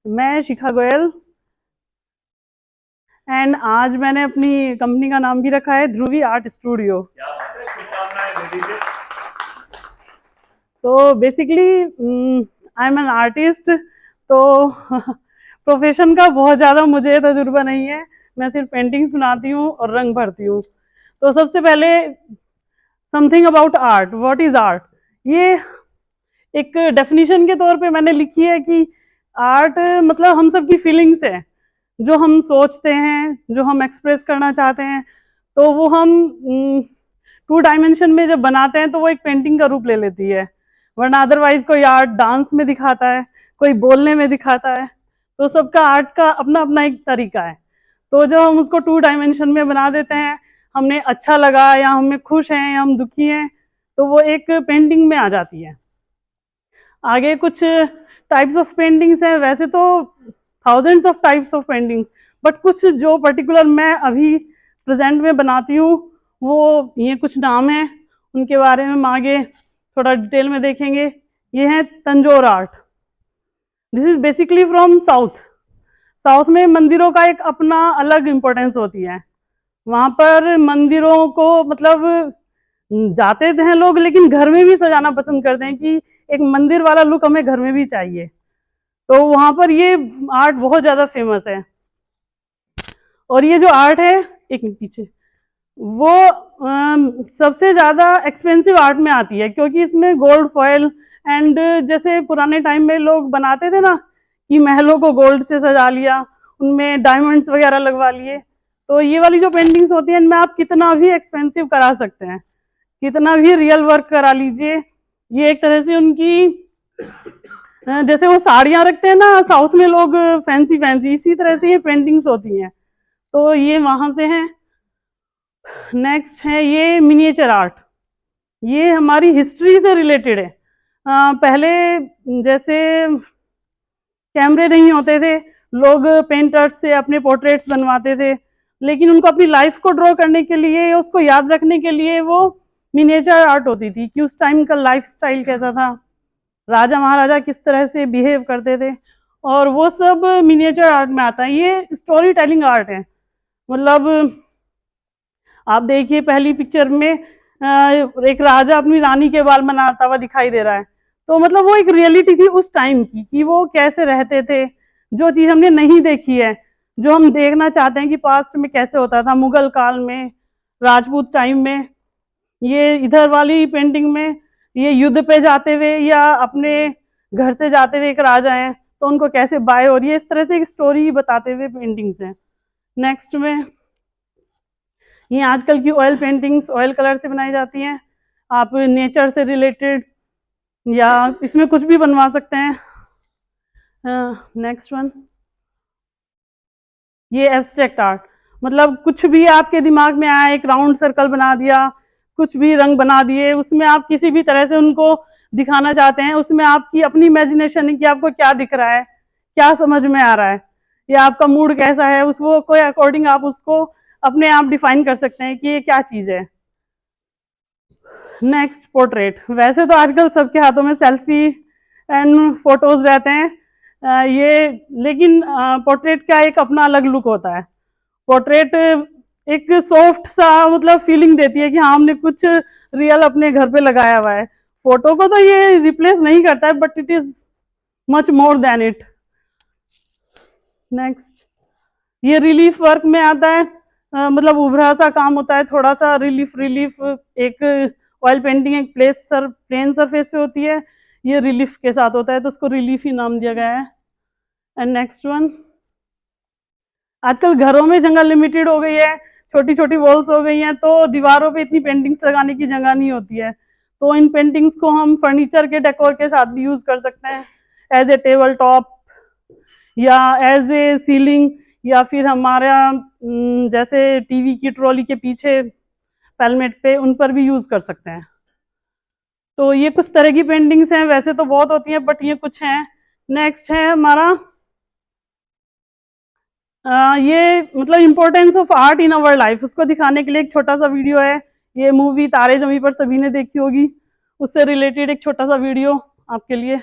मैं शिखा गोयल। एंड आज मैंने अपनी कंपनी का नाम भी रखा है ध्रुवी आर्ट स्टूडियो। क्या बात है, शुभकामनाएं दे दीजिए। तो basically I am an artist. तो प्रोफेशन का बहुत ज़्यादा मुझे तजुर्बा नहीं है। मैं सिर्फ पेंटिंग्स बनाती हूँ और रंग भरती हूँ। तो सबसे पहले something about art, what is art. ये एक डेफिनेशन के तौर पे मैंने लिखी है कि आर्ट मतलब हम सबकी फीलिंग्स है, जो हम सोचते हैं, जो हम एक्सप्रेस करना चाहते हैं। तो वो हम 2 डायमेंशन में जब बनाते हैं तो वो एक पेंटिंग का रूप ले लेती है। वरना अदरवाइज कोई आर्ट डांस में दिखाता है, कोई बोलने में दिखाता है। तो सबका आर्ट का अपना अपना एक तरीका है। तो जब हम उसको 2 डायमेंशन में बना देते हैं, हमने अच्छा लगा या हमें खुश हैं या हम दुखी हैं, तो वो एक पेंटिंग में आ जाती है। आगे कुछ टाइप्स ऑफ पेंटिंग्स हैं, वैसे तो thousands of types of painting, but कुछ जो पर्टिकुलर मैं अभी प्रेजेंट में बनाती हूँ वो ये कुछ नाम है, उनके बारे में हम आगे थोड़ा डिटेल में देखेंगे। ये है Tanjore art. This is basically from south. South में मंदिरों का एक अपना अलग इम्पोर्टेंस होती है। वहाँ पर मंदिरों को मतलब जाते हैं लोग, लेकिन घर में भी सजाना पसंद करते हैं कि एक मंदिर वाला लुक हमें घर में भी चाहिए। तो वहाँ पर ये आर्ट बहुत ज़्यादा फेमस है। और ये जो आर्ट है, एक मिनट पीछे, वो सबसे ज़्यादा एक्सपेंसिव आर्ट में आती है, क्योंकि इसमें गोल्ड फॉयल एंड जैसे पुराने टाइम में लोग बनाते थे ना कि महलों को गोल्ड से सजा लिया, उनमें डायमंड्स वगैरह लगवा लिए। तो ये वाली जो पेंटिंग्स होती हैं इनमें आप कितना भी एक्सपेंसिव करा सकते हैं, कितना भी रियल वर्क करा लीजिए। ये एक तरह से उनकी जैसे वो साड़ियाँ रखते हैं ना साउथ में लोग, फैंसी फैंसी, इसी तरह से ये पेंटिंग्स होती हैं। तो ये वहाँ से हैं। नेक्स्ट है ये मिनिएचर आर्ट। ये हमारी हिस्ट्री से रिलेटेड है। पहले जैसे कैमरे नहीं होते थे, लोग पेंटर्स से अपने पोर्ट्रेट्स बनवाते थे, लेकिन उनको अपनी लाइफ को ड्रॉ करने के लिए, उसको याद रखने के लिए वो मिनिएचर आर्ट होती थी कि उस टाइम का लाइफ स्टाइल कैसा था, राजा महाराजा किस तरह से बिहेव करते थे, और वो सब मिनिएचर आर्ट में आता है। ये स्टोरी टेलिंग आर्ट है। मतलब आप देखिए पहली पिक्चर में एक राजा अपनी रानी के बाल बनाता हुआ दिखाई दे रहा है। तो मतलब वो एक रियलिटी थी उस टाइम की कि वो कैसे रहते थे, जो चीज़ हमने नहीं देखी है, जो हम देखना चाहते हैं कि पास्ट में कैसे होता था, मुगल काल में, राजपूत टाइम में। ये इधर वाली पेंटिंग में ये युद्ध पे जाते हुए या अपने घर से जाते हुए एक राजा हैं, तो उनको कैसे बाय हो रही है, इस तरह से एक स्टोरी बताते हुए पेंटिंग्स हैं। नेक्स्ट में ये आजकल की ऑयल पेंटिंग्स ऑयल कलर से बनाई जाती हैं। आप नेचर से रिलेटेड या इसमें कुछ भी बनवा सकते हैं। नेक्स्ट वन, ये एब्स्ट्रैक्ट आर्ट। मतलब कुछ भी आपके दिमाग में आया, एक राउंड सर्कल बना दिया, कुछ भी रंग बना दिए, उसमें आप किसी भी तरह से उनको दिखाना चाहते हैं। उसमें आपकी अपनी इमेजिनेशन है कि आपको क्या दिख रहा है, क्या समझ में आ रहा है, या आपका मूड कैसा है, उसको कोई अकॉर्डिंग आप उसको अपने आप डिफाइन कर सकते हैं कि ये क्या चीज़ है। Next portrait. वैसे तो आजकल सबके हाथों में सेल्फी एंड फोटोज रहते हैं, ये, लेकिन पोर्ट्रेट का एक अपना अलग लुक होता है। पोर्ट्रेट एक सॉफ्ट सा मतलब फीलिंग देती है कि हाँ हमने कुछ रियल अपने घर पे लगाया हुआ है। फोटो को तो ये रिप्लेस नहीं करता है, but it is much more than it. Next, ये रिलीफ वर्क में आता है। मतलब उभरा सा काम होता है, थोड़ा सा रिलीफ रिलीफ। एक ऑयल पेंटिंग एक प्लेन सरफेस पे होती है, ये रिलीफ के साथ होता है, तो उसको रिलीफ ही नाम दिया गया है। एंड नेक्स्ट वन, आजकल घरों में जगह लिमिटेड हो गई है, छोटी छोटी वॉल्स हो गई हैं, तो दीवारों पे इतनी पेंटिंग्स लगाने की जगह नहीं होती है। तो इन पेंटिंग्स को हम फर्नीचर के डेकोर के साथ भी यूज कर सकते हैं, एज ए टेबल टॉप या एज ए सीलिंग, या फिर हमारा जैसे टीवी की ट्रॉली के पीछे पैलमेट पे उन पर भी यूज कर सकते हैं। तो ये कुछ तरह की पेंटिंग्स हैं, वैसे तो बहुत होती हैं बट ये कुछ हैं। नेक्स्ट है हमारा ये मतलब importance of art in our life, उसको दिखाने के लिए एक छोटा सा वीडियो है। ये मूवी तारे जमी पर सभी ने देखी होगी, उससे रिलेटेड एक छोटा सा वीडियो आपके लिए।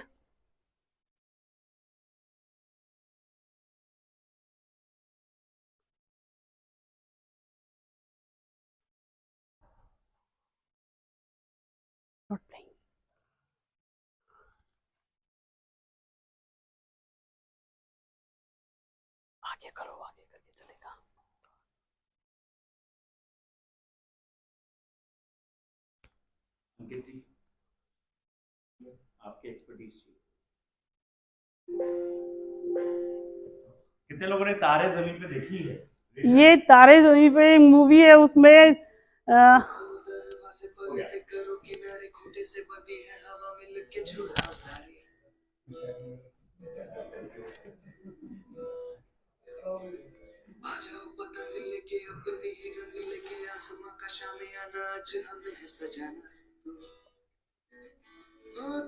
आगे करो, आगे करके चलेगा। अंकित जी, आपकी एक्सपर्टीज कितने लोगों ने तारे जमीन पे देखी है? ये तारे जमीन पे एक मूवी है, उसमें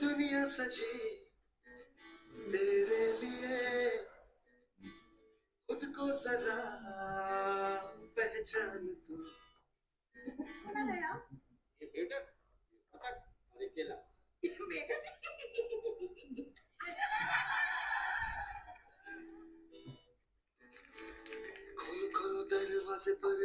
दुनिया सजी तेरे लिए, खुद को जरा पहचान तू। ये बेटा अरे केला खोलो खोलो दरवाजे पर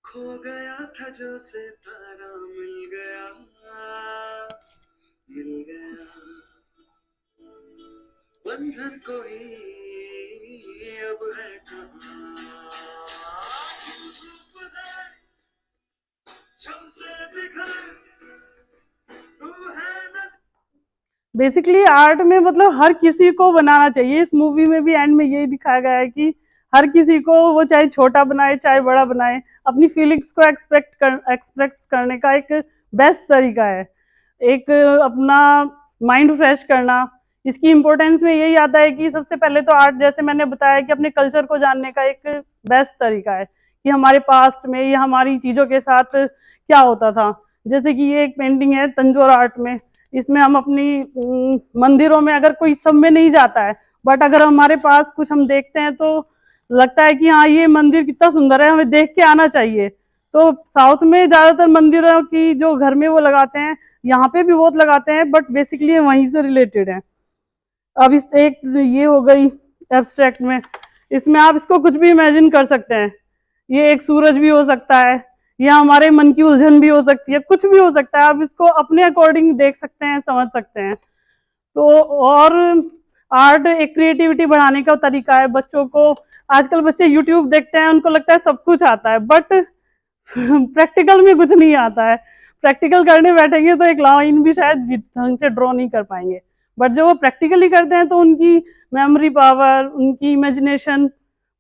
खो गया था जो सितारा, मिल गया मिल गया, बंधन कोई अब है कहाँ, हमसे बिखर तू है न। बेसिकली आर्ट में मतलब हर किसी को बनाना चाहिए। इस मूवी में भी एंड में यही दिखाया गया है कि हर किसी को, वो चाहे छोटा बनाए चाहे बड़ा बनाए, अपनी फीलिंग्स को एक्सप्रेस करने का एक बेस्ट तरीका है। एक अपना माइंड फ्रेश करना, इसकी इम्पोर्टेंस में यही आता है कि सबसे पहले तो आर्ट, जैसे मैंने बताया, कि अपने कल्चर को जानने का एक बेस्ट तरीका है कि हमारे पास्ट में या हमारी चीज़ों के साथ क्या होता था। जैसे कि ये एक पेंटिंग है तंजौर आर्ट में, इसमें हम अपनी मंदिरों में, अगर कोई सब में नहीं जाता है, बट अगर हमारे पास कुछ हम देखते हैं तो लगता है कि हाँ ये मंदिर कितना सुंदर है, हमें देख के आना चाहिए। तो साउथ में ज़्यादातर मंदिरों की जो घर में वो लगाते हैं, यहाँ पे भी बहुत लगाते हैं, बट बेसिकली वहीं से रिलेटेड है। अब इस एक ये हो गई एब्स्ट्रैक्ट में, इसमें आप इसको कुछ भी इमेजिन कर सकते हैं। ये एक सूरज भी हो सकता है, या हमारे मन की उलझन भी हो सकती है, कुछ भी हो सकता है। आप इसको अपने अकॉर्डिंग देख सकते हैं, समझ सकते हैं। तो और आर्ट एक क्रिएटिविटी बढ़ाने का तरीका है। बच्चों को, आजकल बच्चे यूट्यूब देखते हैं, उनको लगता है सब कुछ आता है, बट प्रैक्टिकल में कुछ नहीं आता है। प्रैक्टिकल करने बैठेंगे तो एक लाइन भी शायद ढंग से ड्रॉ नहीं कर पाएंगे, बट जब वो प्रैक्टिकली करते हैं तो उनकी मेमोरी पावर, उनकी इमेजिनेशन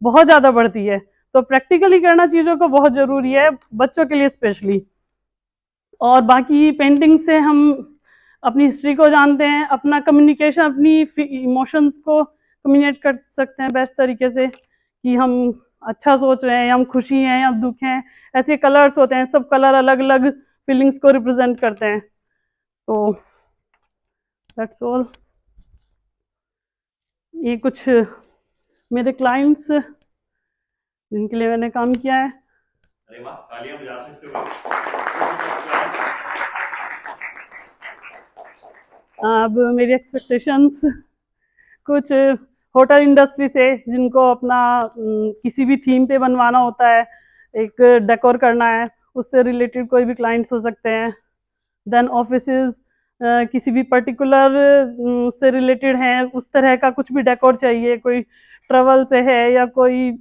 बहुत ज़्यादा बढ़ती है। तो प्रैक्टिकली करना चीज़ों को बहुत ज़रूरी है, बच्चों के लिए स्पेशली। और बाकी पेंटिंग से हम अपनी हिस्ट्री को जानते हैं, अपना कम्युनिकेशन, अपनी इमोशंस को कम्युनिकेट कर सकते हैं बेस्ट तरीके से, कि हम अच्छा सोच रहे हैं, या हम खुशी हैं या दुख हैं। ऐसे कलर्स होते हैं, सब कलर अलग अलग फीलिंग्स को रिप्रेजेंट करते हैं। तो दैट्स ऑल। ये कुछ मेरे क्लाइंट्स जिनके लिए मैंने काम किया है। अरे वाह, तालियां बजा सकते हो। अब मेरी एक्सपेक्टेशंस कुछ होटल इंडस्ट्री से, जिनको अपना किसी भी थीम पे बनवाना होता है, एक डेकोर करना है, उससे रिलेटेड कोई भी क्लाइंट्स हो सकते हैं। देन ऑफिसेज, किसी भी पर्टिकुलर उससे रिलेटेड हैं, उस तरह का कुछ भी डेकोर चाहिए, कोई ट्रेवल से है या कोई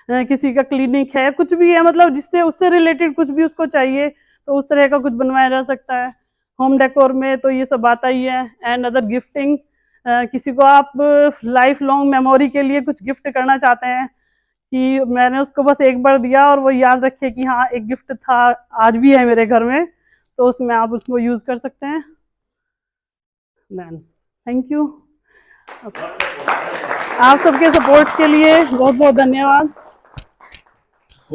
किसी का क्लिनिक है, कुछ भी है, मतलब जिससे उससे रिलेटेड कुछ भी उसको चाहिए, तो उस तरह का कुछ बनवाया जा सकता है। होम डेकोर में तो ये सब आता ही है। एंड अदर गिफ्टिंग, किसी को आप लाइफ लॉन्ग मेमोरी के लिए कुछ गिफ्ट करना चाहते हैं, कि मैंने उसको बस एक बार दिया और वो याद रखे कि हाँ एक गिफ्ट था, आज भी है मेरे घर में, तो उसमें आप उसको यूज़ कर सकते हैं। Then thank you. बहुत बहुत आप सबके सपोर्ट के लिए बहुत बहुत धन्यवाद।